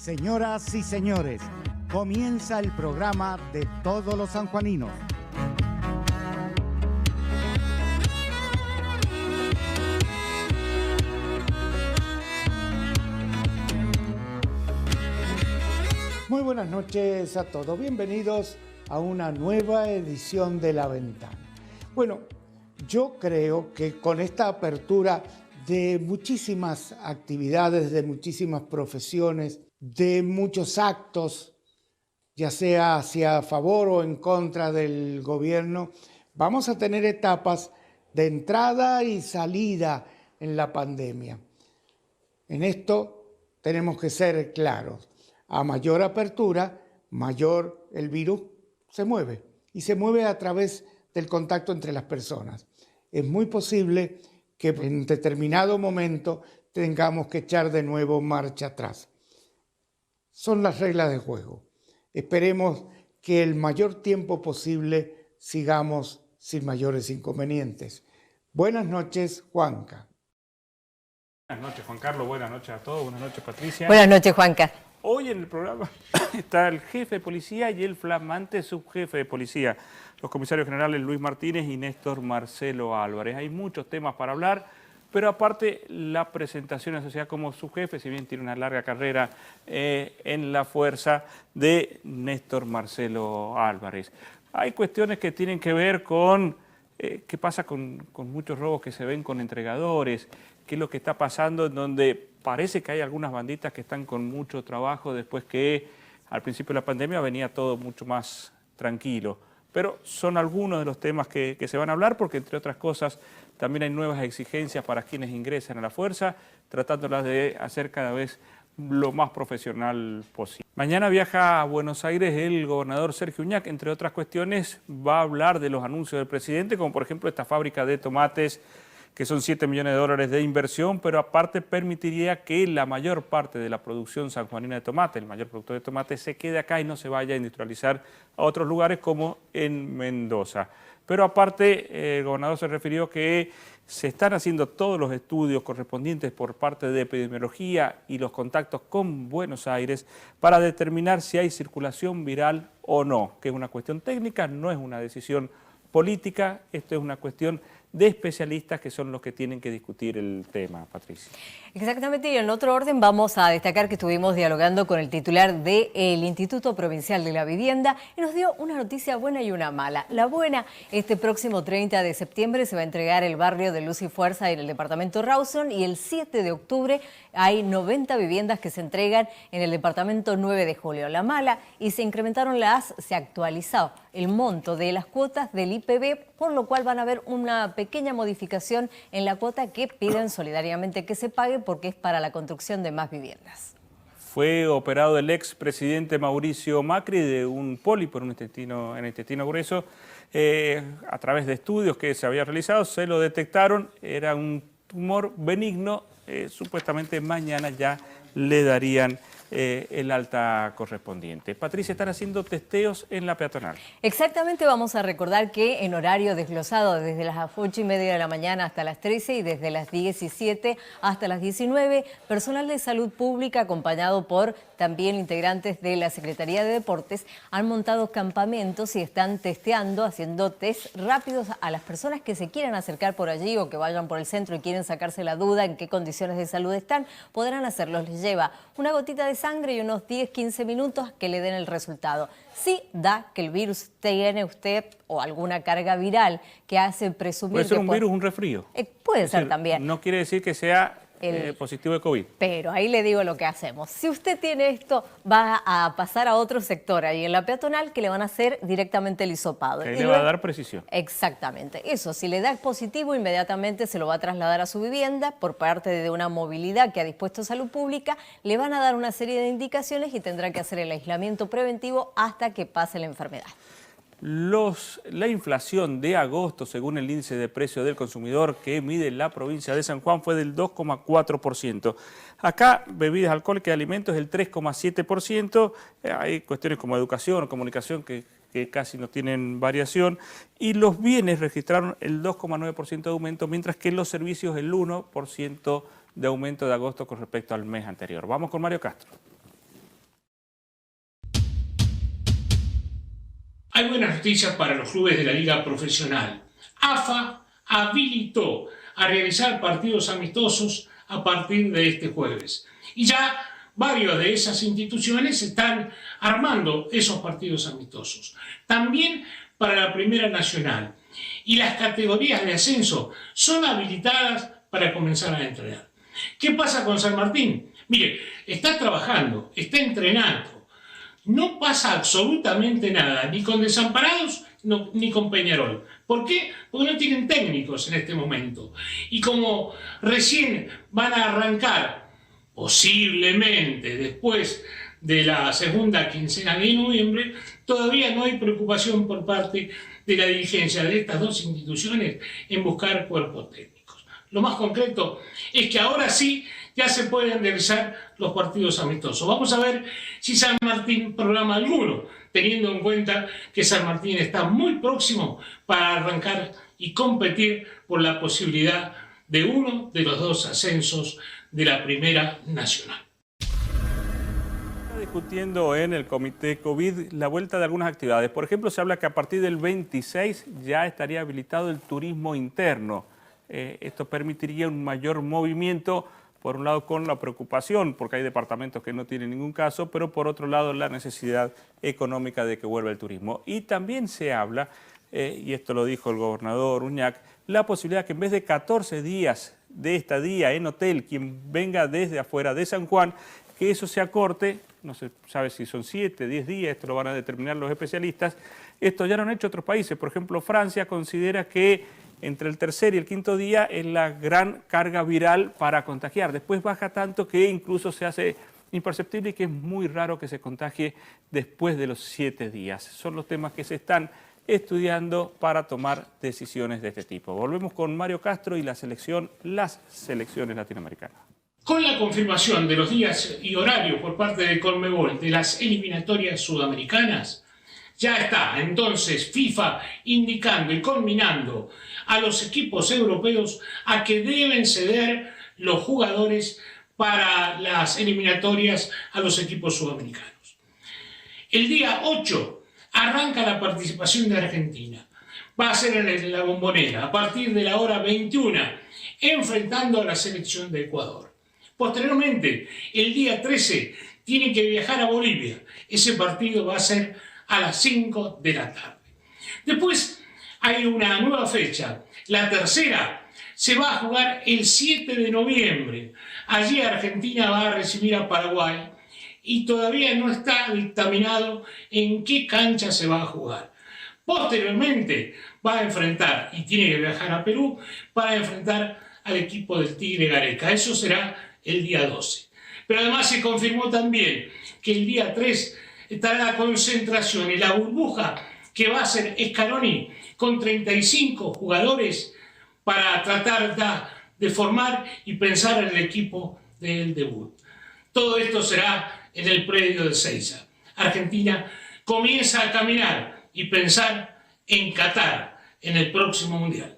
Señoras y señores, comienza el programa de todos los sanjuaninos. Muy buenas noches a todos, bienvenidos a una nueva edición de La Ventana. Bueno, yo creo que con esta apertura de muchísimas actividades, de muchísimas profesiones, de muchos actos, ya sea hacia favor o en contra del gobierno, vamos a tener etapas de entrada y salida en la pandemia. En esto tenemos que ser claros. A mayor apertura, mayor el virus se mueve y se mueve a través del contacto entre las personas. Es muy posible que en determinado momento tengamos que echar de nuevo marcha atrás. Son las reglas del juego. Esperemos que el mayor tiempo posible sigamos sin mayores inconvenientes. Buenas noches, Juanca. Buenas noches, Juan Carlos. Buenas noches a todos. Buenas noches, Patricia. Buenas noches, Juanca. Hoy en el programa está el jefe de policía y el flamante subjefe de policía, los comisarios generales Luis Martínez y Néstor Marcelo Álvarez. Hay muchos temas para hablar, pero aparte la presentación en la sociedad como subjefe, si bien tiene una larga carrera en la fuerza de Néstor Marcelo Álvarez. Hay cuestiones que tienen que ver con qué pasa con muchos robos que se ven con entregadores, qué es lo que está pasando en donde parece que hay algunas banditas que están con mucho trabajo después que al principio de la pandemia venía todo mucho más tranquilo. Pero son algunos de los temas que se van a hablar porque, entre otras cosas, también hay nuevas exigencias para quienes ingresan a la fuerza, tratándolas de hacer cada vez lo más profesional posible. Mañana viaja a Buenos Aires el gobernador Sergio Uñac, entre otras cuestiones, va a hablar de los anuncios del presidente, como por ejemplo esta fábrica de tomates que son 7 millones de dólares de inversión, pero aparte permitiría que la mayor parte de la producción sanjuanina de tomate, el mayor productor de tomate, se quede acá y no se vaya a industrializar a otros lugares como en Mendoza. Pero aparte, el gobernador se refirió que se están haciendo todos los estudios correspondientes por parte de epidemiología y los contactos con Buenos Aires para determinar si hay circulación viral o no, que es una cuestión técnica, no es una decisión política, esto es una cuestión de especialistas que son los que tienen que discutir el tema, Patricia. Exactamente, y en otro orden vamos a destacar que estuvimos dialogando con el titular del Instituto Provincial de la Vivienda y nos dio una noticia buena y una mala. La buena, este próximo 30 de septiembre se va a entregar el barrio de Luz y Fuerza en el departamento Rawson y el 7 de octubre hay 90 viviendas que se entregan en el departamento 9 de julio. La mala, y se actualizó el monto de las cuotas del IPB, por lo cual van a haber una pequeña modificación en la cuota que piden solidariamente que se pague porque es para la construcción de más viviendas. Fue operado el expresidente Mauricio Macri de un pólipo en el intestino grueso. A través de estudios que se había realizado se lo detectaron, era un tumor benigno, supuestamente mañana ya le darían el alta correspondiente. Patricia, están haciendo testeos en la peatonal. Exactamente, vamos a recordar que en horario desglosado desde las 8:30 de la mañana hasta las 13 y desde las 17 hasta las 19, personal de salud pública acompañado por también integrantes de la Secretaría de Deportes han montado campamentos y están testeando, haciendo test rápidos a las personas que se quieran acercar por allí o que vayan por el centro y quieren sacarse la duda en qué condiciones de salud están, podrán hacerlo. Les lleva una gotita de sangre y unos 10-15 minutos que le den el resultado. Si da que el virus tiene usted o alguna carga viral que hace presumir ¿Puede ser un virus, un resfrío? Puede ser también. No quiere decir que sea positivo de COVID. Pero ahí le digo lo que hacemos. Si usted tiene esto, va a pasar a otro sector ahí en la peatonal que le van a hacer directamente el hisopado. Que le va a dar precisión. Exactamente. Eso, si le da positivo, inmediatamente se lo va a trasladar a su vivienda por parte de una movilidad que ha dispuesto Salud Pública. Le van a dar una serie de indicaciones y tendrá que hacer el aislamiento preventivo hasta que pase la enfermedad. La inflación de agosto, según el índice de precio del consumidor que mide la provincia de San Juan, fue del 2,4%. Acá, bebidas alcohólicas y alimentos, el 3,7%. Hay cuestiones como educación, comunicación que casi no tienen variación. Y los bienes registraron el 2,9% de aumento, mientras que los servicios el 1% de aumento de agosto con respecto al mes anterior. Vamos con Mario Castro. buenas noticias para los clubes de la liga profesional. AFA habilitó a realizar partidos amistosos a partir de este jueves. Y ya varias de esas instituciones están armando esos partidos amistosos. También para la Primera Nacional. Y las categorías de ascenso son habilitadas para comenzar a entrenar. ¿Qué pasa con San Martín? Mire, está trabajando, está entrenando. No pasa absolutamente nada, ni con Desamparados ni con Peñarol. ¿Por qué? Porque no tienen técnicos en este momento. Y como recién van a arrancar, posiblemente después de la segunda quincena de noviembre, todavía no hay preocupación por parte de la dirigencia de estas dos instituciones en buscar cuerpos técnicos. Lo más concreto es que ahora sí ya se pueden realizar los partidos amistosos. Vamos a ver si San Martín programa alguno, teniendo en cuenta que San Martín está muy próximo para arrancar y competir por la posibilidad de uno de los dos ascensos de la Primera Nacional. Está discutiendo en el Comité COVID la vuelta de algunas actividades. Por ejemplo, se habla que a partir del 26 ya estaría habilitado el turismo interno. Esto permitiría un mayor movimiento, por un lado con la preocupación, porque hay departamentos que no tienen ningún caso, pero por otro lado la necesidad económica de que vuelva el turismo. Y también se habla, y esto lo dijo el gobernador Uñac, la posibilidad que en vez de 14 días de estadía en hotel, quien venga desde afuera de San Juan, que eso se acorte, no se sabe si son 7, 10 días, esto lo van a determinar los especialistas. Esto ya lo han hecho otros países, por ejemplo Francia considera que entre el tercer y el quinto día es la gran carga viral para contagiar. Después baja tanto que incluso se hace imperceptible y que es muy raro que se contagie después de los 7 días. Son los temas que se están estudiando para tomar decisiones de este tipo. Volvemos con Mario Castro y las selecciones latinoamericanas. Con la confirmación de los días y horarios por parte de Conmebol de las eliminatorias sudamericanas, ya está entonces FIFA indicando y conminando a los equipos europeos a que deben ceder los jugadores para las eliminatorias a los equipos sudamericanos. El día 8 arranca la participación de Argentina. Va a ser en la Bombonera a partir de la hora 21, enfrentando a la selección de Ecuador. Posteriormente, el día 13, tiene que viajar a Bolivia. Ese partido va a ser a las 5 de la tarde. Después hay una nueva fecha. La tercera se va a jugar el 7 de noviembre. Allí Argentina va a recibir a Paraguay y todavía no está dictaminado en qué cancha se va a jugar. Posteriormente va a enfrentar, y tiene que viajar a Perú, para enfrentar al equipo del Tigre Gareca. Eso será el día 12. Pero además se confirmó también que el día 3 estará la concentración y la burbuja que va a hacer Scaloni con 35 jugadores para tratar de formar y pensar en el equipo del debut. Todo esto será en el predio de Ezeiza. Argentina comienza a caminar y pensar en Qatar en el próximo Mundial.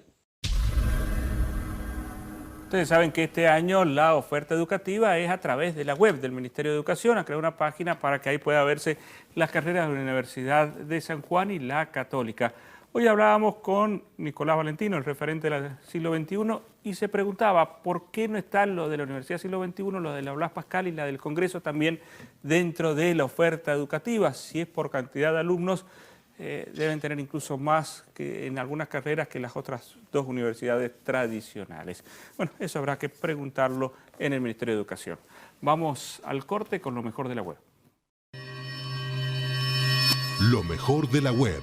Ustedes saben que este año la oferta educativa es a través de la web del Ministerio de Educación. Ha creado una página para que ahí pueda verse las carreras de la Universidad de San Juan y la Católica. Hoy hablábamos con Nicolás Valentino, el referente del siglo XXI, y se preguntaba por qué no están los de la Universidad Siglo XXI, los de la Blas Pascal y la del Congreso también dentro de la oferta educativa. Si es por cantidad de alumnos, deben tener incluso más que en algunas carreras que las otras dos universidades tradicionales. Bueno, eso habrá que preguntarlo en el Ministerio de Educación. Vamos al corte con lo mejor de la web. Lo mejor de la web.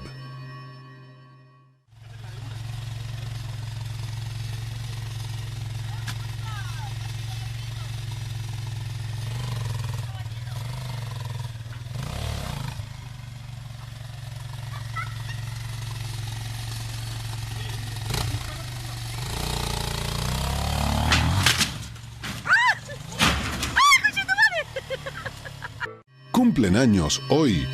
Cumplen años hoy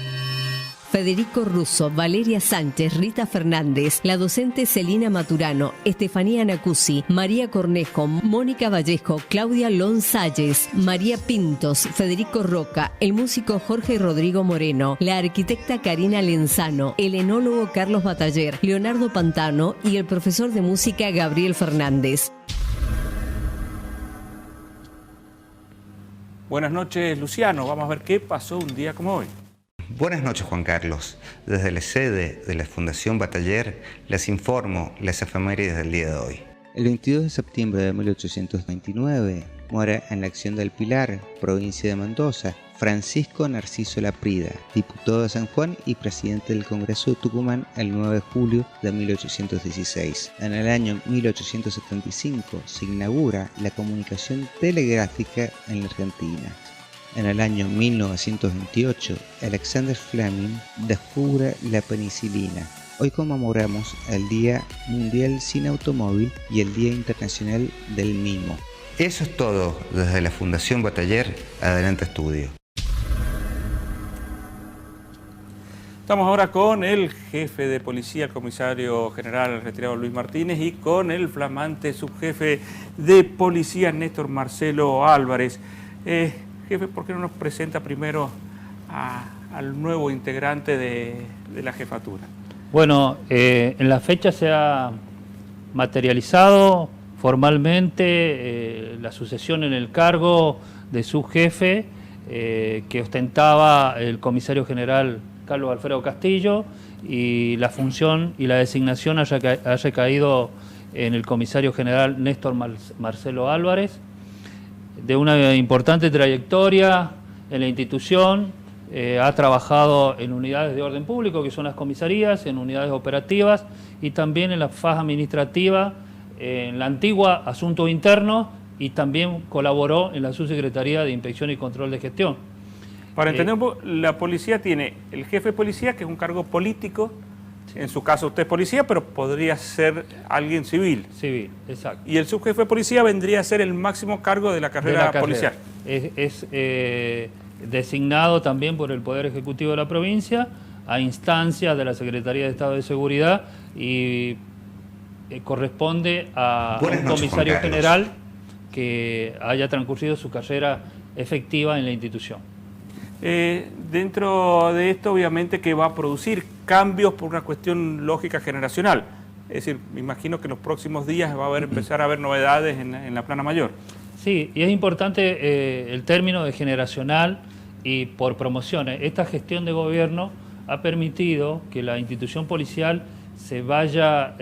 Federico Russo, Valeria Sánchez, Rita Fernández, la docente Celina Maturano, Estefanía Nacuzzi, María Cornejo, Mónica Vallejo, Claudia Lonsalles, María Pintos, Federico Roca, el músico Jorge Rodrigo Moreno, la arquitecta Karina Lenzano, el enólogo Carlos Bataller, Leonardo Pantano y el profesor de música Gabriel Fernández. Buenas noches, Luciano. Vamos a ver qué pasó un día como hoy. Buenas noches, Juan Carlos. Desde la sede de la Fundación Bataller les informo las efemérides del día de hoy. El 22 de septiembre de 1829 muere en la Acción del Pilar, provincia de Mendoza, Francisco Narciso Laprida, diputado de San Juan y presidente del Congreso de Tucumán el 9 de julio de 1816. En el año 1875 se inaugura la comunicación telegráfica en la Argentina. En el año 1928, Alexander Fleming descubre la penicilina. Hoy conmemoramos el Día Mundial Sin Automóvil y el Día Internacional del Mimo. Eso es todo desde la Fundación Bataller. Adelante, estudio. Estamos ahora con el jefe de policía, el comisario general retirado Luis Martínez, y con el flamante subjefe de policía, Néstor Marcelo Álvarez. Jefe, ¿por qué no nos presenta primero al nuevo integrante de la jefatura? Bueno, en la fecha se ha materializado formalmente la sucesión en el cargo de subjefe que ostentaba el comisario general Carlos Alfredo Castillo, y la función y la designación ha recaído en el comisario general Néstor Marcelo Álvarez, de una importante trayectoria en la institución. Ha trabajado en unidades de orden público, que son las comisarías, en unidades operativas y también en la faz administrativa, en la antigua Asuntos Internos, y también colaboró en la Subsecretaría de Inspección y Control de Gestión. Para entender un poco, la policía tiene el jefe de policía, que es un cargo político. Sí. En su caso usted es policía, pero podría ser alguien civil. Civil, exacto. Y el subjefe de policía vendría a ser el máximo cargo de la carrera policial. Es designado también por el Poder Ejecutivo de la provincia a instancias de la Secretaría de Estado de Seguridad, y corresponde a un comisario general que haya transcurrido su carrera efectiva en la institución. Dentro de esto, obviamente, que va a producir cambios por una cuestión lógica generacional. Es decir, me imagino que en los próximos días va a empezar a haber novedades en la plana mayor. Sí, y es importante el término de generacional y por promociones. Esta gestión de gobierno ha permitido que la institución policial se vaya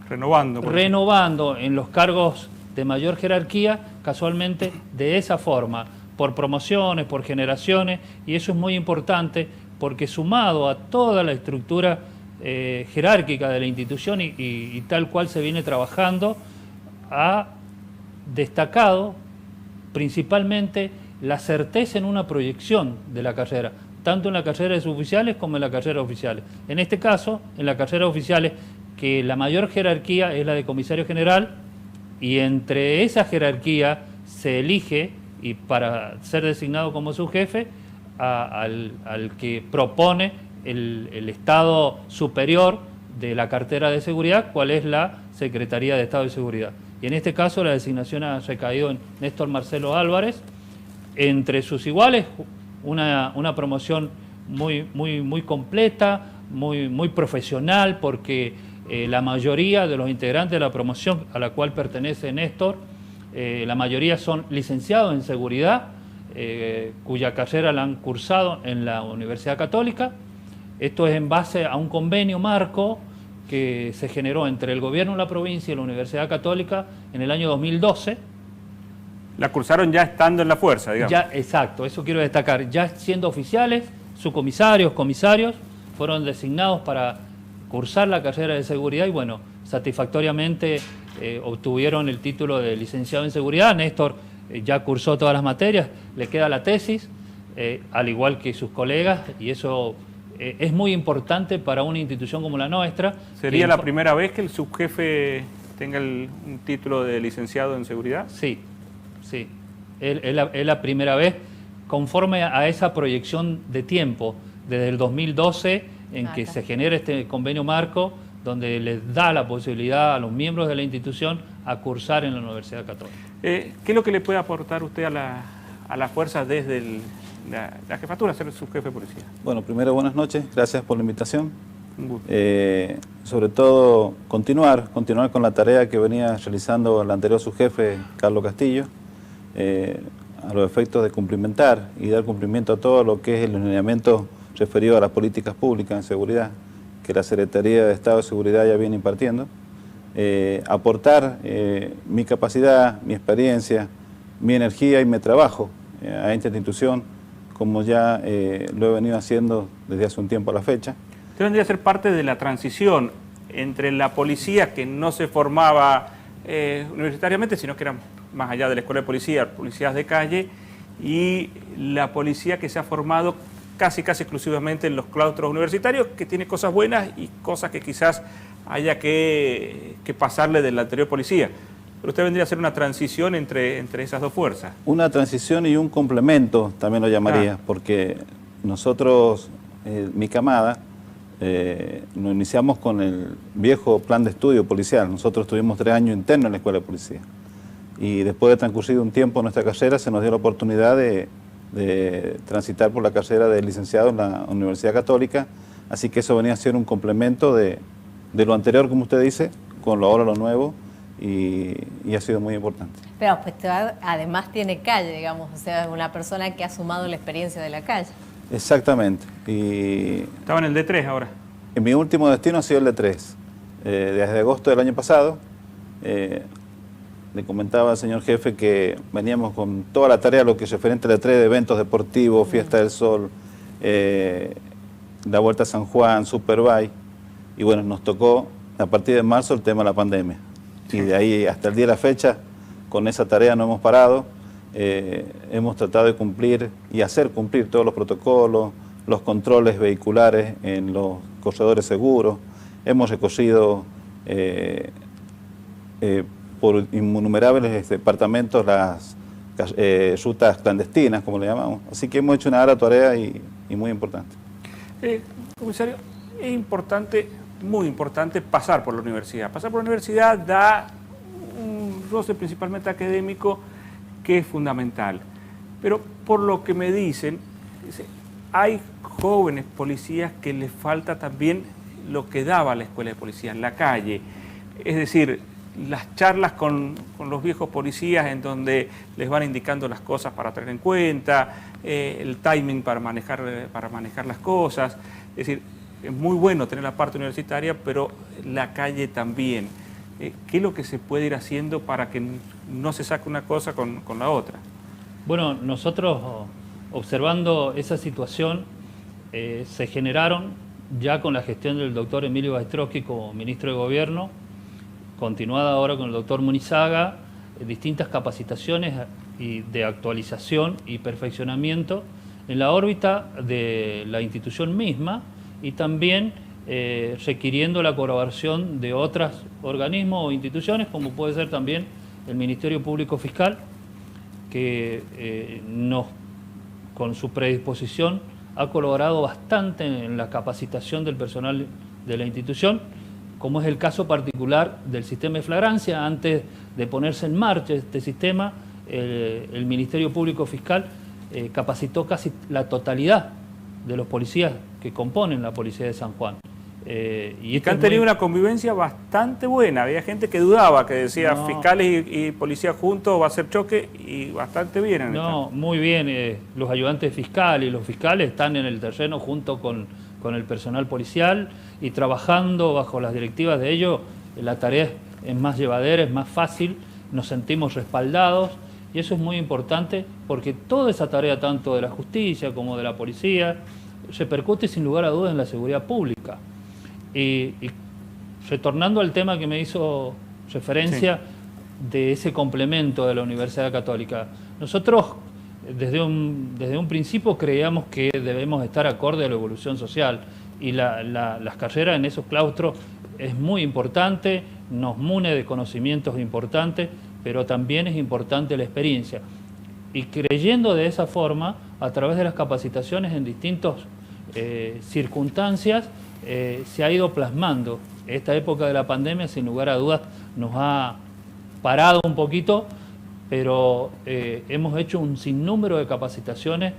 renovando en los cargos de mayor jerarquía, casualmente de esa forma, por promociones, por generaciones, y eso es muy importante porque, sumado a toda la estructura jerárquica de la institución y tal cual se viene trabajando, ha destacado principalmente la certeza en una proyección de la carrera, tanto en la carrera de suboficiales como en la carrera de oficiales. En este caso, en la carrera de oficiales, que la mayor jerarquía es la de comisario general, y entre esa jerarquía se elige, y para ser designado como subjefe, al que propone el Estado superior de la cartera de seguridad, cuál es la Secretaría de Estado de Seguridad. Y en este caso la designación ha recaído en Néstor Marcelo Álvarez. Entre sus iguales, una promoción muy completa, muy profesional, porque la mayoría de los integrantes de la promoción a la cual pertenece Néstor, la mayoría son licenciados en seguridad, cuya carrera la han cursado en la Universidad Católica. Esto es en base a un convenio marco que se generó entre el gobierno de la provincia y la Universidad Católica en el año 2012. La cursaron ya estando en la fuerza, digamos. Ya, exacto, eso quiero destacar. Ya siendo oficiales, subcomisarios, comisarios, fueron designados para cursar la carrera de seguridad y, bueno, satisfactoriamente obtuvieron el título de licenciado en seguridad. Néstor ya cursó todas las materias, le queda la tesis, al igual que sus colegas, y eso es muy importante para una institución como la nuestra. ¿Sería la primera vez que el subjefe tenga un título de licenciado en seguridad? Sí, es la primera vez, conforme a esa proyección de tiempo desde el 2012 en que se genera este convenio marco donde les da la posibilidad a los miembros de la institución a cursar en la Universidad Católica. ¿Qué es lo que le puede aportar usted a la fuerza desde la jefatura, ser su jefe de policía? Bueno, primero buenas noches, gracias por la invitación. Sobre todo continuar con la tarea que venía realizando el anterior subjefe, Carlos Castillo, a los efectos de cumplimentar y dar cumplimiento a todo lo que es el lineamiento referido a las políticas públicas en seguridad, que la Secretaría de Estado de Seguridad ya viene impartiendo. Aportar mi capacidad, mi experiencia, mi energía y mi trabajo a esta institución, como ya lo he venido haciendo desde hace un tiempo a la fecha. Usted vendría a ser parte de la transición entre la policía, que no se formaba universitariamente, sino que era más allá de la escuela de policía, policías de calle, y la policía que se ha formado casi exclusivamente en los claustros universitarios, que tiene cosas buenas y cosas que quizás haya que pasarle de la anterior policía. Pero usted vendría a hacer una transición entre esas dos fuerzas. Una transición y un complemento, también lo llamaría, porque nosotros, mi camada, nos iniciamos con el viejo plan de estudio policial. Nosotros tuvimos 3 años internos en la escuela de policía. Y después de transcurrido un tiempo en nuestra carrera, se nos dio la oportunidad de transitar por la carrera de licenciado en la Universidad Católica. Así que eso venía a ser un complemento de lo anterior, como usted dice, con lo ahora lo nuevo, y ha sido muy importante. Pero pues además tiene calle, digamos, o sea, una persona que ha sumado la experiencia de la calle. Exactamente. Estaba en el D3 ahora. En mi último destino ha sido el D3. Desde agosto del año pasado, le comentaba al señor jefe que veníamos con toda la tarea, lo que es referente al D3, de eventos deportivos, Fiesta del Sol, la Vuelta a San Juan, Superbike, y bueno, nos tocó a partir de marzo el tema de la pandemia. Y de ahí hasta el día de la fecha, con esa tarea no hemos parado. Hemos tratado de cumplir y hacer cumplir todos los protocolos, los controles vehiculares en los corredores seguros. Hemos recorrido por innumerables departamentos las rutas clandestinas, como le llamamos. Así que hemos hecho una ardua tarea y muy importante. Comisario, es importante, muy importante, pasar por la universidad. Pasar por la universidad da un roce principalmente académico que es fundamental. Pero por lo que me dicen, hay jóvenes policías que les falta también lo que daba la escuela de policía, en la calle. Es decir, las charlas con los viejos policías en donde les van indicando las cosas para tener en cuenta, el timing para manejar las cosas. Es decir, es muy bueno tener la parte universitaria, pero la calle también. ¿Qué es lo que se puede ir haciendo para que no se saque una cosa con la otra? Bueno, nosotros observando esa situación, se generaron ya con la gestión del doctor Emilio Baistrowski como ministro de Gobierno, continuada ahora con el doctor Munizaga, distintas capacitaciones y de actualización y perfeccionamiento en la órbita de la institución misma y también requiriendo la colaboración de otros organismos o instituciones, como puede ser también el Ministerio Público Fiscal, que con su predisposición ha colaborado bastante en la capacitación del personal de la institución, como es el caso particular del sistema de flagrancia. Antes de ponerse en marcha este sistema, el Ministerio Público Fiscal capacitó casi la totalidad de los policías que componen la Policía de San Juan. Y que han tenido una convivencia bastante buena. Había gente que dudaba, que decía fiscales y policías juntos va a ser choque, y bastante bien. Muy bien. Los ayudantes fiscales y los fiscales están en el terreno junto con el personal policial y trabajando bajo las directivas de ellos. La tarea es más llevadera, es más fácil, nos sentimos respaldados y eso es muy importante porque toda esa tarea, tanto de la justicia como de la policía, repercute sin lugar a dudas en la seguridad pública. Y retornando al tema que me hizo referencia de ese complemento de la Universidad Católica, nosotros desde un principio creíamos que debemos estar acorde a la evolución social y las carreras en esos claustros es muy importante, nos mune de conocimientos importantes, pero también es importante la experiencia. Y creyendo de esa forma, a través de las capacitaciones en distintos circunstancias se ha ido plasmando. Esta época de la pandemia, sin lugar a dudas, nos ha parado un poquito, pero hemos hecho un sinnúmero de capacitaciones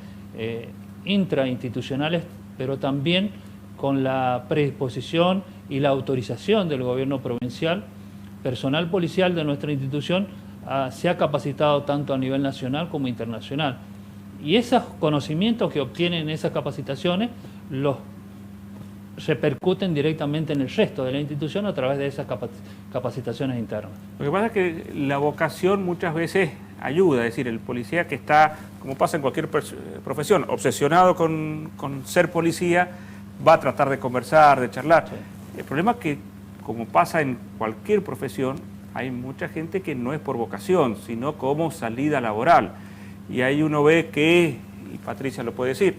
intrainstitucionales, pero también con la predisposición y la autorización del gobierno provincial. Personal policial de nuestra institución se ha capacitado tanto a nivel nacional como internacional. Y esos conocimientos que obtienen en esas capacitaciones los repercuten directamente en el resto de la institución a través de esas capacitaciones internas. Lo que pasa es que la vocación muchas veces ayuda, es decir, el policía que está, como pasa en cualquier profesión, obsesionado con ser policía, va a tratar de conversar, de charlar. Sí. El problema es que, como pasa en cualquier profesión, hay mucha gente que no es por vocación, sino como salida laboral. Y ahí uno ve que, y Patricia lo puede decir,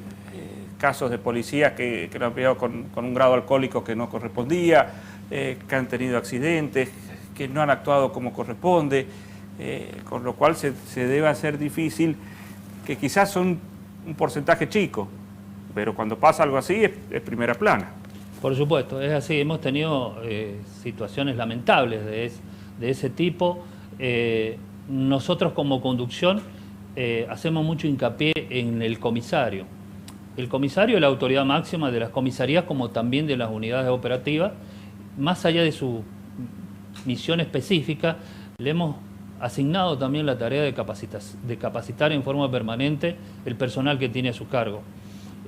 casos de policías que lo han pillado con un grado alcohólico que no correspondía, que han tenido accidentes, que no han actuado como corresponde, con lo cual se debe hacer difícil, que quizás son un porcentaje chico, pero cuando pasa algo así es primera plana. Por supuesto, es así. Hemos tenido situaciones lamentables de ese tipo. Nosotros como conducción hacemos mucho hincapié en el comisario. El comisario es la autoridad máxima de las comisarías como también de las unidades operativas. Más allá de su misión específica, le hemos asignado también la tarea de capacitar en forma permanente el personal que tiene a su cargo.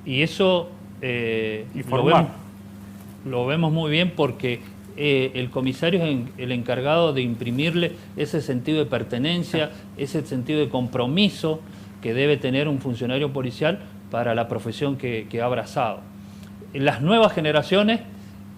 Y eso lo vemos muy bien porque el comisario es el encargado de imprimirle ese sentido de pertenencia, ese sentido de compromiso que debe tener un funcionario policial para la profesión que ha abrazado. En las nuevas generaciones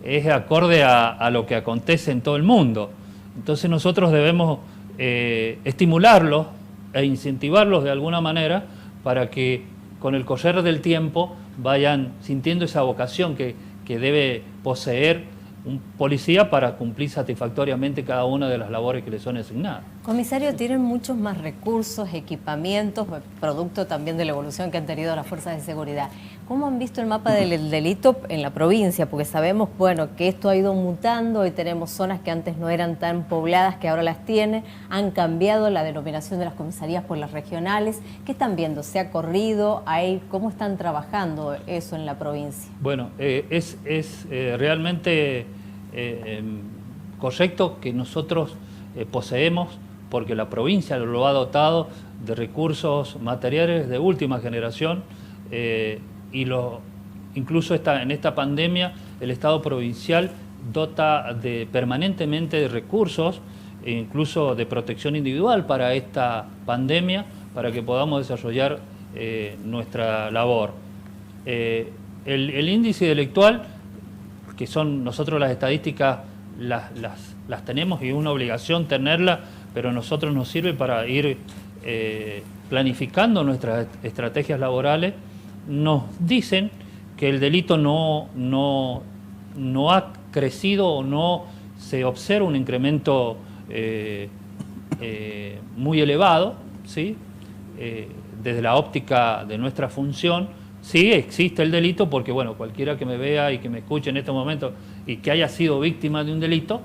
es acorde a lo que acontece en todo el mundo. Entonces nosotros debemos estimularlos e incentivarlos de alguna manera para que con el correr del tiempo vayan sintiendo esa vocación que debe poseer un policía para cumplir satisfactoriamente cada una de las labores que le son asignadas. Comisario, tienen muchos más recursos, equipamientos, producto también de la evolución que han tenido las fuerzas de seguridad. ¿Cómo han visto el mapa del delito en la provincia? Porque sabemos, bueno, que esto ha ido mutando, hoy tenemos zonas que antes no eran tan pobladas, que ahora las tienen, han cambiado la denominación de las comisarías por las regionales. ¿Qué están viendo? ¿Se ha corrido? ¿Cómo están trabajando eso en la provincia? Bueno, es realmente correcto que nosotros poseemos, porque la provincia lo ha dotado de recursos materiales de última generación, incluso en esta pandemia el Estado provincial dota permanentemente de recursos, incluso de protección individual para esta pandemia, para que podamos desarrollar nuestra labor. El índice delictual, que son nosotros las estadísticas, las tenemos y es una obligación tenerla, pero a nosotros nos sirve para ir planificando nuestras estrategias laborales. Nos dicen que el delito no ha crecido o no se observa un incremento muy elevado, ¿sí? Desde la óptica de nuestra función, sí existe el delito porque, bueno, cualquiera que me vea y que me escuche en este momento y que haya sido víctima de un delito,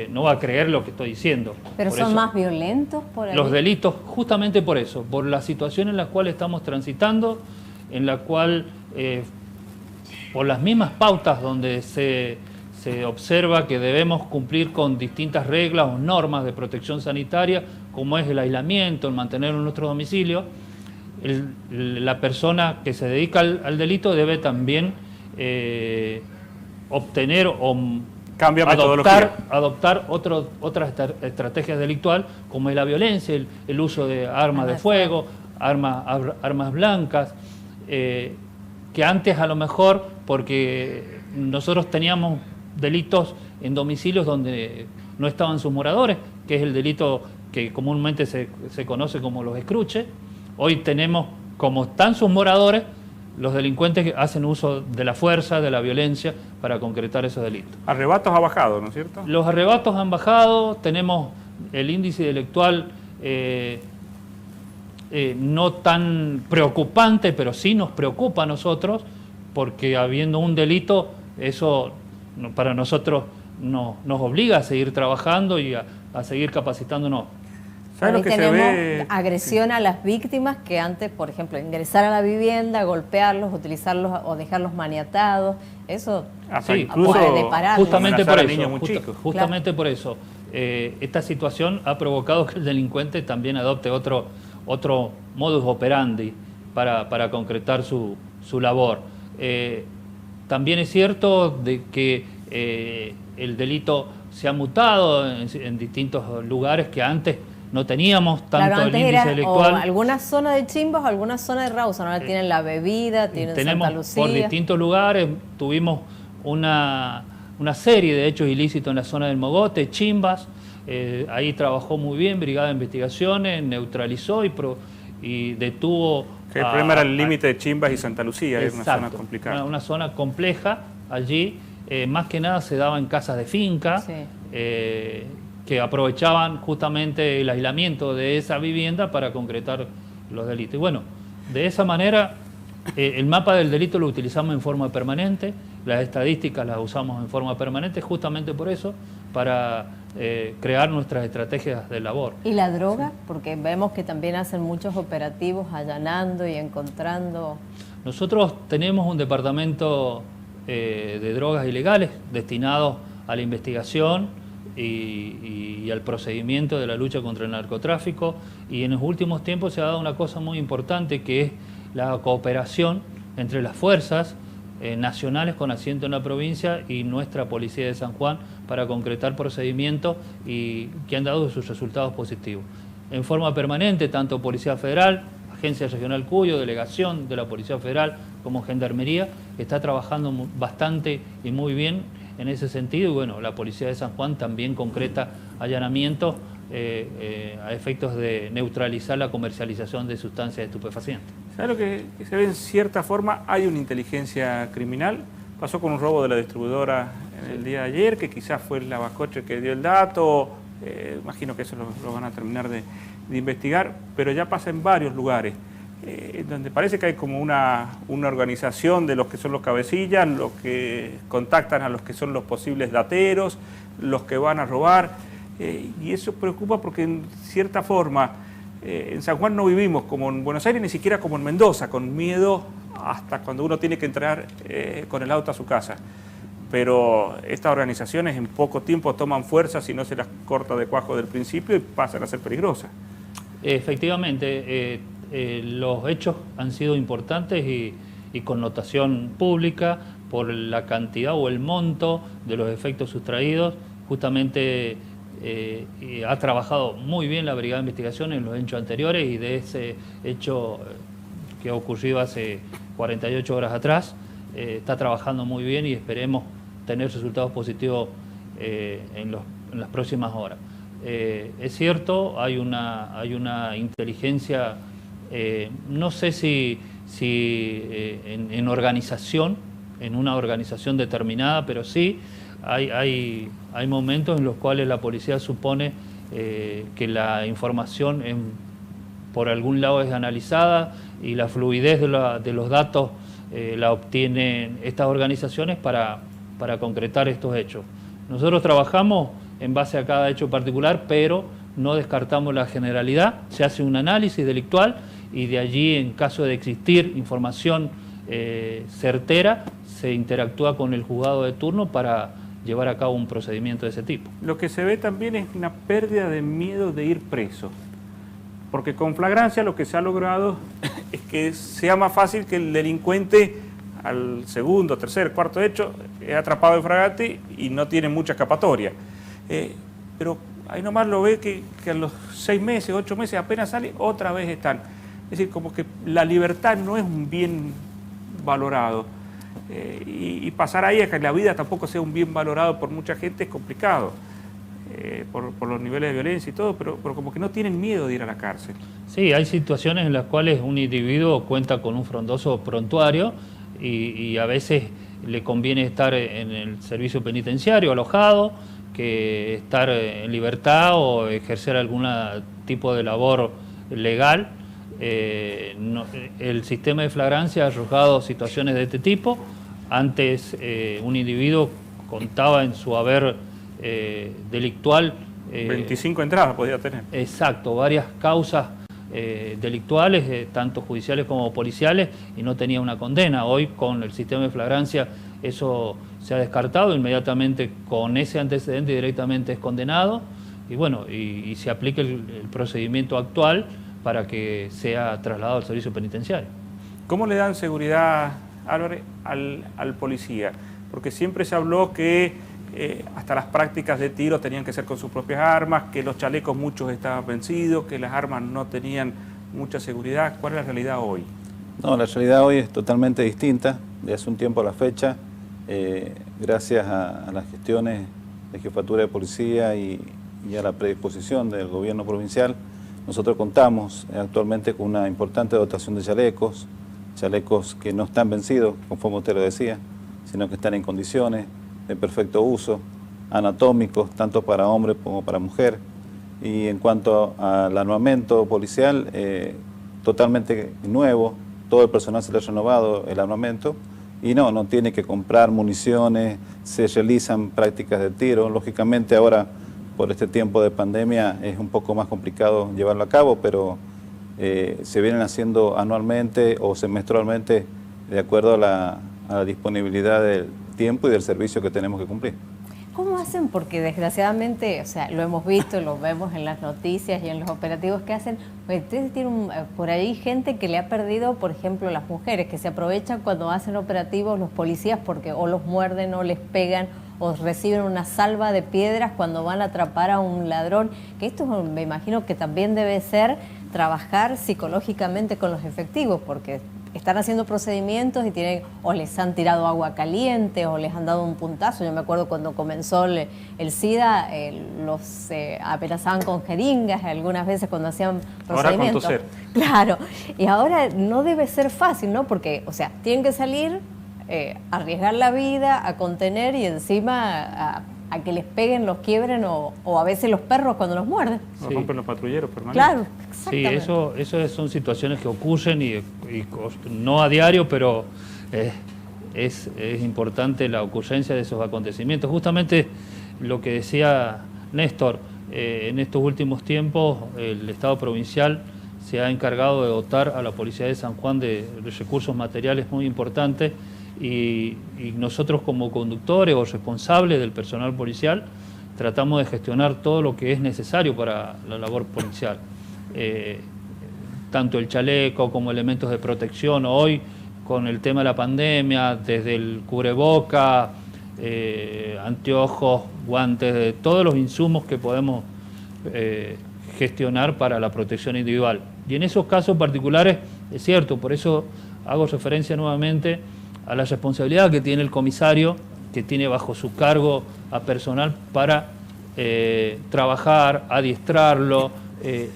no va a creer lo que estoy diciendo. ¿Pero son más violentos por ahí? Los delitos, justamente por eso, por la situación en la cual estamos transitando, en la cual, por las mismas pautas donde se observa que debemos cumplir con distintas reglas o normas de protección sanitaria, como es el aislamiento, el mantenerlo en nuestro domicilio, la persona que se dedica al delito debe también obtener o adoptar otras estrategias delictuales, como es la violencia, el uso de armas de fuego, armas blancas, que antes a lo mejor, porque nosotros teníamos delitos en domicilios donde no estaban sus moradores, que es el delito que comúnmente se conoce como los escruches. Hoy tenemos, como están sus moradores, los delincuentes que hacen uso de la fuerza, de la violencia, para concretar esos delitos. Arrebatos ha bajado, ¿no es cierto? Los arrebatos han bajado, tenemos el índice delictual no tan preocupante, pero sí nos preocupa a nosotros, porque habiendo un delito, eso para nosotros nos obliga a seguir trabajando y a seguir capacitándonos. Ahí tenemos agresión a las víctimas que antes, por ejemplo, ingresar a la vivienda, golpearlos, utilizarlos o dejarlos maniatados, eso puede deparar. Justamente por eso, justamente por eso. Esta situación ha provocado que el delincuente también adopte otro modus operandi para concretar su labor. También es cierto de que el delito se ha mutado en distintos lugares que antes no teníamos tanto el índice delictual. Alguna zona de Chimbas o alguna zona de Rawson, ahora tienen La Bebida, tienen Santa Lucía. Por distintos lugares, tuvimos una serie de hechos ilícitos en la zona del Mogote, Chimbas, ahí trabajó muy bien Brigada de Investigaciones, neutralizó y detuvo... El problema era el límite de Chimbas y Santa Lucía, es una zona complicada. Una zona compleja allí, más que nada se daba en casas de finca, que aprovechaban justamente el aislamiento de esa vivienda para concretar los delitos. Y bueno, de esa manera el mapa del delito lo utilizamos en forma permanente, las estadísticas las usamos en forma permanente, justamente por eso, para crear nuestras estrategias de labor. ¿Y la droga? Porque vemos que también hacen muchos operativos allanando y encontrando... Nosotros tenemos un departamento de drogas ilegales destinado a la investigación y al procedimiento de la lucha contra el narcotráfico, y en los últimos tiempos se ha dado una cosa muy importante, que es la cooperación entre las fuerzas nacionales con asiento en la provincia y nuestra Policía de San Juan para concretar procedimientos y que han dado sus resultados positivos. En forma permanente, tanto Policía Federal, Agencia Regional Cuyo, Delegación de la Policía Federal como Gendarmería, está trabajando bastante y muy bien en ese sentido, y bueno, la Policía de San Juan también concreta allanamientos a efectos de neutralizar la comercialización de sustancias estupefacientes. ¿Sabe lo que se ve? En cierta forma hay una inteligencia criminal. Pasó con un robo de la distribuidora en el día de ayer, que quizás fue el lavacoche que dio el dato. Imagino que eso lo van a terminar de investigar, pero ya pasa en varios lugares, donde parece que hay como una organización de los que son los cabecillas, los que contactan a los que son los posibles dateros, los que van a robar, y eso preocupa porque en cierta forma en San Juan no vivimos como en Buenos Aires, ni siquiera como en Mendoza, con miedo hasta cuando uno tiene que entrar con el auto a su casa. Pero estas organizaciones en poco tiempo toman fuerza si no se las corta de cuajo del principio y pasan a ser peligrosas. Efectivamente, los hechos han sido importantes y connotación pública por la cantidad o el monto de los efectos sustraídos. Justamente ha trabajado muy bien la Brigada de Investigación en los hechos anteriores, y de ese hecho que ha ocurrido hace 48 horas atrás, está trabajando muy bien y esperemos tener resultados positivos en las próximas horas. Es cierto, hay una inteligencia, no sé si en organización, en una organización determinada, pero sí hay momentos en los cuales la policía supone que la información por algún lado es analizada y la fluidez de los datos la obtienen estas organizaciones para concretar estos hechos. Nosotros trabajamos en base a cada hecho particular, pero no descartamos la generalidad. Se hace un análisis delictual y de allí, en caso de existir información certera, se interactúa con el juzgado de turno para llevar a cabo un procedimiento de ese tipo. Lo que se ve también es una pérdida de miedo de ir preso, porque con flagrancia lo que se ha logrado es que sea más fácil que el delincuente al segundo, tercer, cuarto hecho es atrapado en flagrante y no tiene mucha escapatoria. Pero ahí nomás lo ve que a los 6 meses, 8 meses apenas sale, otra vez están. Es decir, como que la libertad no es un bien valorado. Y pasar ahí a que la vida tampoco sea un bien valorado por mucha gente es complicado, por los niveles de violencia y todo, pero como que no tienen miedo de ir a la cárcel. Sí, hay situaciones en las cuales un individuo cuenta con un frondoso prontuario y a veces le conviene estar en el servicio penitenciario alojado que estar en libertad o ejercer algún tipo de labor legal. el sistema de flagrancia ha arrojado situaciones de este tipo. Antes un individuo contaba en su haber delictual 25 entradas podía tener. Exacto, varias causas delictuales, tanto judiciales como policiales, y no tenía una condena. Hoy con el sistema de flagrancia eso se ha descartado, inmediatamente con ese antecedente directamente es condenado, y bueno, y se aplica el procedimiento actual para que sea trasladado al servicio penitenciario. ¿Cómo le dan seguridad, Álvarez, al policía? Porque siempre se habló que hasta las prácticas de tiro tenían que ser con sus propias armas, que los chalecos muchos estaban vencidos, que las armas no tenían mucha seguridad. ¿Cuál es la realidad hoy? No, la realidad hoy es totalmente distinta. De hace un tiempo a la fecha, gracias a las gestiones de Jefatura de Policía y a la predisposición del gobierno provincial, nosotros contamos actualmente con una importante dotación de chalecos que no están vencidos, conforme usted lo decía, sino que están en condiciones de perfecto uso, anatómicos, tanto para hombre como para mujer. Y en cuanto al armamento policial, totalmente nuevo, todo el personal se le ha renovado el armamento, y no tiene que comprar municiones, se realizan prácticas de tiro. Lógicamente ahora, por este tiempo de pandemia, es un poco más complicado llevarlo a cabo, pero se vienen haciendo anualmente o semestralmente de acuerdo a la disponibilidad del tiempo y del servicio que tenemos que cumplir. ¿Cómo hacen? Porque desgraciadamente, o sea, lo hemos visto, lo vemos en las noticias y en los operativos que hacen. Ustedes tienen por ahí gente que le ha perdido, por ejemplo, las mujeres, que se aprovechan cuando hacen operativos los policías porque o los muerden o les pegan o reciben una salva de piedras cuando van a atrapar a un ladrón. Que esto me imagino que también debe ser trabajar psicológicamente con los efectivos, porque están haciendo procedimientos y tienen, o les han tirado agua caliente o les han dado un puntazo. Yo me acuerdo cuando comenzó el SIDA, los amenazaban con jeringas algunas veces cuando hacían procedimientos. Ahora con toser. Claro, y ahora no debe ser fácil, ¿no? Porque, o sea, tienen que salir, arriesgar la vida, a contener y encima a que les peguen, los quiebren o a veces los perros cuando los muerden. Los rompen los patrulleros permanentes. Claro, Sí, exactamente. eso son situaciones que ocurren y no a diario, pero es importante la ocurrencia de esos acontecimientos. Justamente lo que decía Néstor, en estos últimos tiempos el Estado provincial se ha encargado de dotar a la Policía de San Juan de recursos materiales muy importantes y nosotros como conductores o responsables del personal policial tratamos de gestionar todo lo que es necesario para la labor policial. Tanto el chaleco como elementos de protección. Hoy, con el tema de la pandemia, desde el cubreboca, anteojos, guantes, todos los insumos que podemos gestionar para la protección individual. Y en esos casos particulares, es cierto, por eso hago referencia nuevamente a la responsabilidad que tiene el comisario, que tiene bajo su cargo a personal para trabajar, adiestrarlo,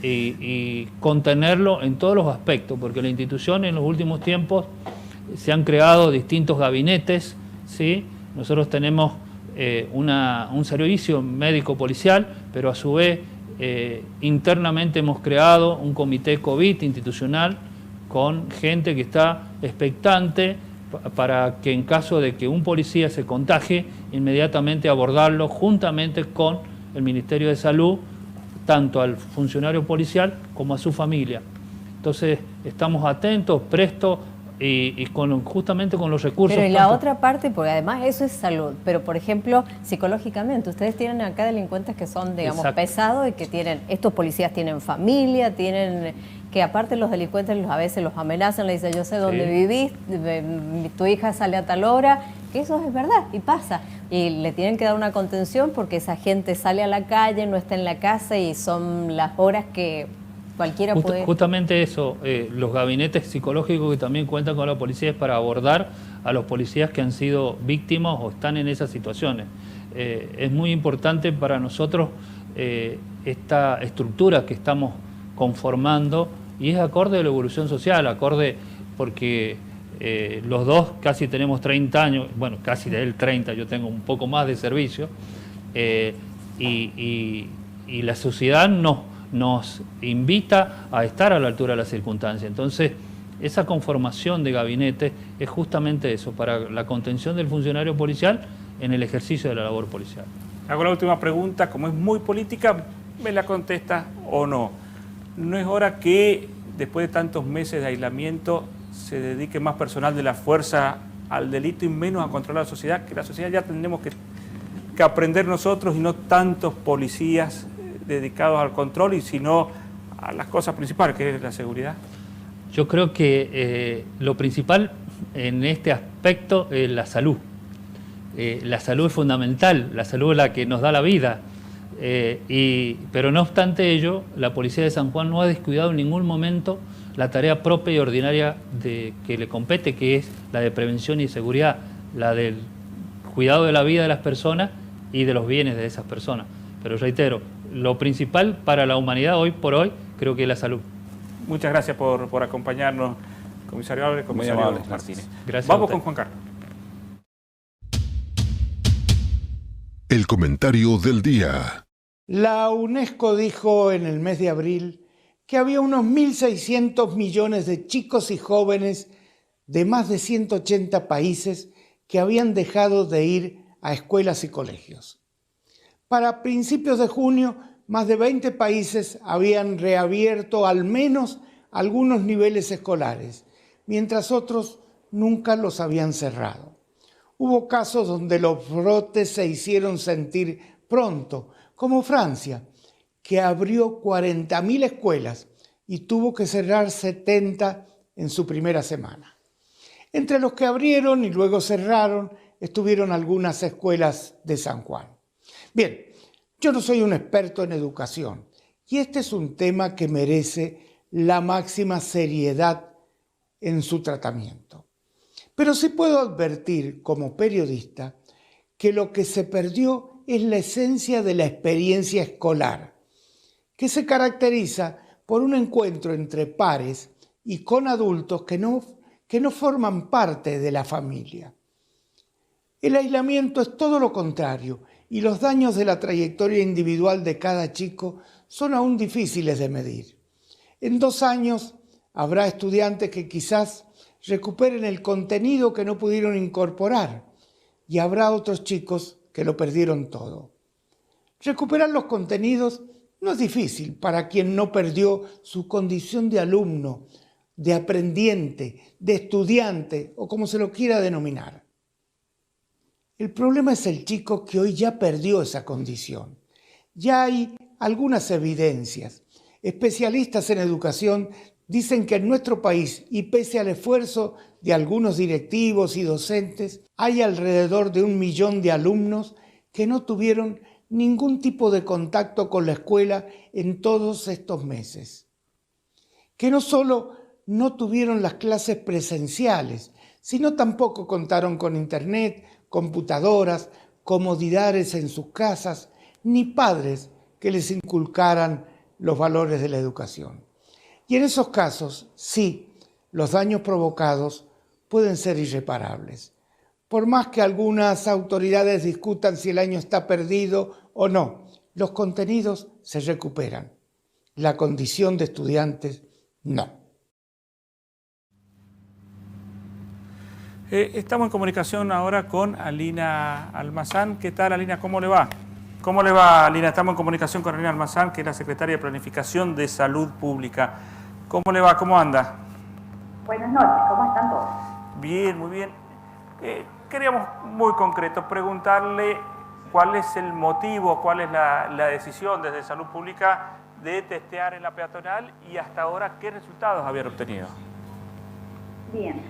y contenerlo en todos los aspectos, porque la institución en los últimos tiempos se han creado distintos gabinetes, ¿sí? Nosotros tenemos un servicio médico policial, pero a su vez internamente hemos creado un comité COVID institucional con gente que está expectante para que en caso de que un policía se contagie, inmediatamente abordarlo juntamente con el Ministerio de Salud, tanto al funcionario policial como a su familia. Entonces, estamos atentos, prestos y justamente con los recursos. Pero y la otra parte, porque además eso es salud, pero por ejemplo, psicológicamente, ustedes tienen acá delincuentes que son, digamos, Exacto. pesados y que estos policías tienen familia, que aparte los delincuentes a veces los amenazan, le dicen, yo sé dónde vivís, tu hija sale a tal hora, que eso es verdad y pasa. Y le tienen que dar una contención porque esa gente sale a la calle, no está en la casa y son las horas que cualquiera puede... Justamente eso, los gabinetes psicológicos que también cuentan con la policía es para abordar a los policías que han sido víctimas o están en esas situaciones. Es muy importante para nosotros esta estructura que estamos conformando y es acorde a la evolución social, acorde porque los dos casi tenemos 30 años, bueno, casi de él 30, yo tengo un poco más de servicio, y la sociedad nos nos invita a estar a la altura de las circunstancias. Entonces, esa conformación de gabinete es justamente eso, para la contención del funcionario policial en el ejercicio de la labor policial. Hago la última pregunta, como es muy política, ¿me la contesta o no? ¿No es hora que, después de tantos meses de aislamiento, se dedique más personal de la fuerza al delito y menos a controlar la sociedad? Que la sociedad ya tenemos que aprender nosotros y no tantos policías dedicados al control y sino a las cosas principales, que es la seguridad. Yo creo que lo principal en este aspecto es la salud. La salud es fundamental, la salud es la que nos da la vida. Pero no obstante ello, la Policía de San Juan no ha descuidado en ningún momento la tarea propia y ordinaria que le compete, que es la de prevención y seguridad, la del cuidado de la vida de las personas y de los bienes de esas personas. Pero reitero, lo principal para la humanidad hoy por hoy creo que es la salud. Muchas gracias por acompañarnos, comisario Álvarez, comisario Martínez. Gracias. Vamos con Juan Carlos. El comentario del día. La UNESCO dijo en el mes de abril que había unos 1.600 millones de chicos y jóvenes de más de 180 países que habían dejado de ir a escuelas y colegios. Para principios de junio, más de 20 países habían reabierto al menos algunos niveles escolares, mientras otros nunca los habían cerrado. Hubo casos donde los brotes se hicieron sentir pronto, como Francia, que abrió 40.000 escuelas y tuvo que cerrar 70 en su primera semana. Entre los que abrieron y luego cerraron estuvieron algunas escuelas de San Juan. Bien, yo no soy un experto en educación y este es un tema que merece la máxima seriedad en su tratamiento. Pero sí puedo advertir como periodista que lo que se perdió es la esencia de la experiencia escolar, que se caracteriza por un encuentro entre pares y con adultos que no forman parte de la familia. El aislamiento es todo lo contrario y los daños de la trayectoria individual de cada chico son aún difíciles de medir. En 2 años habrá estudiantes que quizás recuperen el contenido que no pudieron incorporar y habrá otros chicos que lo perdieron todo. Recuperar los contenidos no es difícil para quien no perdió su condición de alumno, de aprendiente, de estudiante o como se lo quiera denominar. El problema es el chico que hoy ya perdió esa condición. Ya hay algunas evidencias. Especialistas en educación dicen que en nuestro país, y pese al esfuerzo de algunos directivos y docentes, hay alrededor de 1 millón de alumnos que no tuvieron ningún tipo de contacto con la escuela en todos estos meses. Que no solo no tuvieron las clases presenciales, sino tampoco contaron con internet, computadoras, comodidades en sus casas, ni padres que les inculcaran los valores de la educación. Y en esos casos, sí, los daños provocados pueden ser irreparables. Por más que algunas autoridades discutan si el año está perdido o no, los contenidos se recuperan. La condición de estudiantes, no. Estamos en comunicación ahora con Alina Almazán. ¿Qué tal, Alina? ¿Cómo le va? ¿Cómo le va, Alina? Estamos en comunicación con Alina Almazán, que es la secretaria de Planificación de Salud Pública. ¿Cómo le va? ¿Cómo anda? Buenas noches, ¿cómo están todos? Bien, muy bien. Queríamos muy concreto preguntarle cuál es el motivo, cuál es la decisión desde Salud Pública de testear en la peatonal y hasta ahora qué resultados habían obtenido. Bien,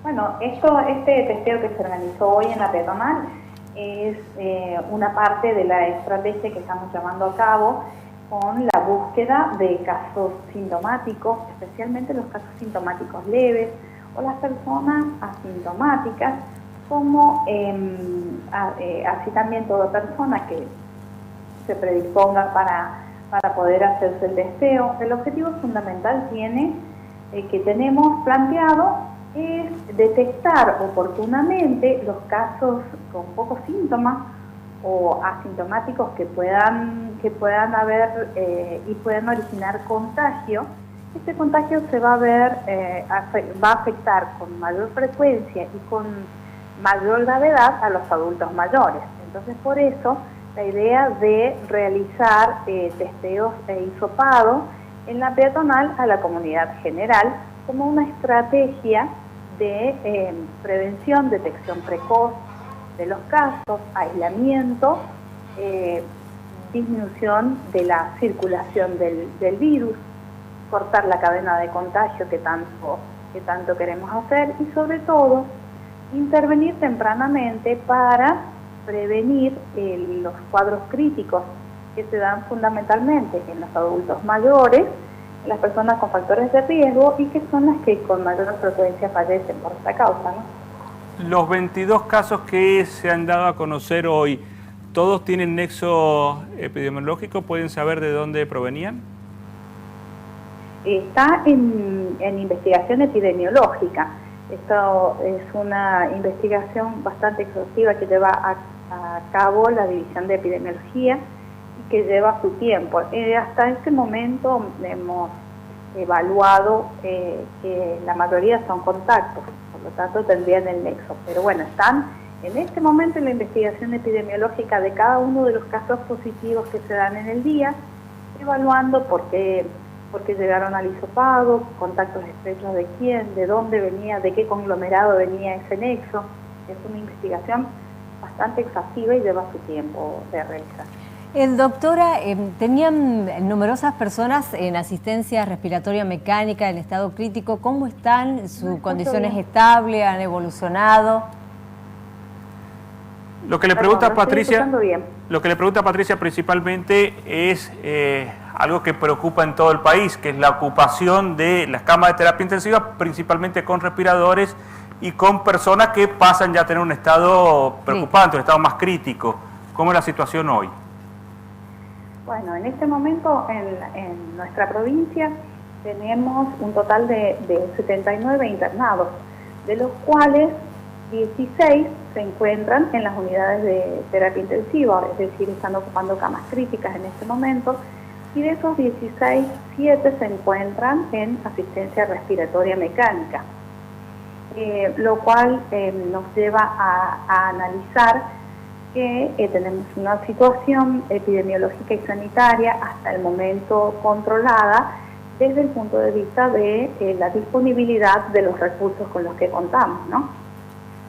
bueno, este testeo que se organizó hoy en la peatonal es una parte de la estrategia que estamos llevando a cabo con la búsqueda de casos sintomáticos, especialmente los casos sintomáticos leves o las personas asintomáticas, como así también toda persona que se predisponga para poder hacerse el testeo. El objetivo fundamental que tenemos planteado es detectar oportunamente los casos con pocos síntomas o asintomáticos que puedan haber y puedan originar contagio, este contagio se va a ver, va a afectar con mayor frecuencia y con mayor gravedad a los adultos mayores. Entonces, por eso, la idea de realizar testeos e hisopado en la peatonal a la comunidad general como una estrategia de prevención, detección precoz de los casos, aislamiento, disminución de la circulación del virus, cortar la cadena de contagio que tanto queremos hacer y sobre todo intervenir tempranamente para prevenir los cuadros críticos que se dan fundamentalmente en los adultos mayores, en las personas con factores de riesgo y que son las que con mayor frecuencia fallecen por esta causa, ¿no? Los 22 casos que se han dado a conocer hoy, ¿todos tienen nexo epidemiológico? ¿Pueden saber de dónde provenían? Está en investigación epidemiológica. Esto es una investigación bastante exhaustiva que lleva a cabo la División de Epidemiología y que lleva su tiempo. Hasta este momento hemos evaluado que la mayoría son contactos, por lo tanto tendrían el nexo. Pero bueno, están en este momento en la investigación epidemiológica de cada uno de los casos positivos que se dan en el día, evaluando por qué llegaron al hisopado, contactos estrechos de quién, de dónde venía, de qué conglomerado venía ese nexo. Es una investigación bastante exhaustiva y lleva su tiempo de realizar. Doctora, tenían numerosas personas en asistencia respiratoria mecánica en estado crítico. ¿Cómo están? ¿Sus condiciones estables? ¿Han evolucionado? Lo que le pregunta Patricia principalmente es algo que preocupa en todo el país, que es la ocupación de las camas de terapia intensiva, principalmente con respiradores y con personas que pasan ya a tener un estado preocupante, un estado más crítico. ¿Cómo es la situación hoy? Bueno, en este momento en nuestra provincia tenemos un total de 79 internados, de los cuales 16 se encuentran en las unidades de terapia intensiva, es decir, están ocupando camas críticas en este momento, y de esos 16, 7 se encuentran en asistencia respiratoria mecánica, lo cual nos lleva a analizar que tenemos una situación epidemiológica y sanitaria hasta el momento controlada desde el punto de vista de la disponibilidad de los recursos con los que contamos, ¿no?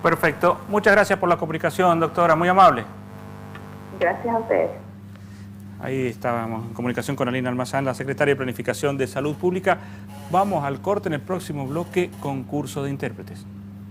Perfecto. Muchas gracias por la comunicación, doctora. Muy amable. Gracias a ustedes. Ahí estábamos en comunicación con Alina Almazán, la secretaria de Planificación de Salud Pública. Vamos al corte. En el próximo bloque, concurso de intérpretes.